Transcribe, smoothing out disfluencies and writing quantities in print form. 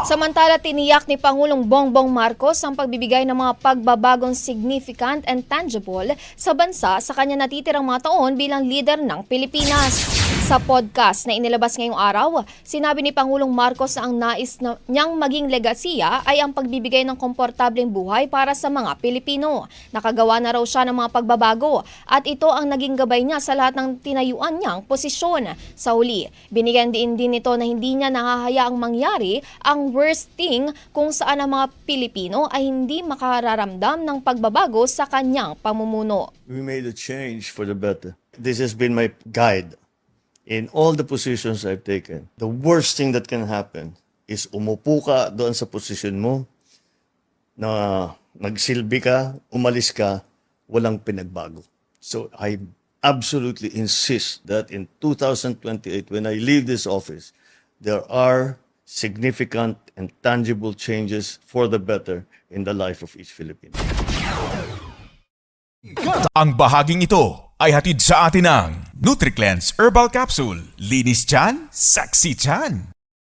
Samantala, tiniyak ni Pangulong Bongbong Marcos ang pagbibigay ng mga pagbabagong significant and tangible sa bansa sa kanya natitirang mga taon bilang leader ng Pilipinas. Sa podcast na inilabas ngayong araw, sinabi ni Pangulong Marcos na ang nais niyang maging legasiya ay ang pagbibigay ng komportableng buhay para sa mga Pilipino. Nakagawa na raw siya ng mga pagbabago at ito ang naging gabay niya sa lahat ng tinayuan niyang posisyon. Sa huli, binigyan din nito na hindi niya nahahayaang mangyari ang worst thing kung saan ang mga Pilipino ay hindi makararamdam ng pagbabago sa kanyang pamumuno. We made a change for the better. This has been my guide in all the positions I've taken. The worst thing that can happen is umupo ka doon sa posisyon mo na nagsilbi ka, umalis ka, walang pinagbago. So I absolutely insist that in 2028, when I leave this office, there are significant and tangible changes for the better in the life of each Filipino. Ang bahaging ito ay hatid sa atin ng NutriCleanse Herbal Capsule. Linis tiyan, sexy tiyan.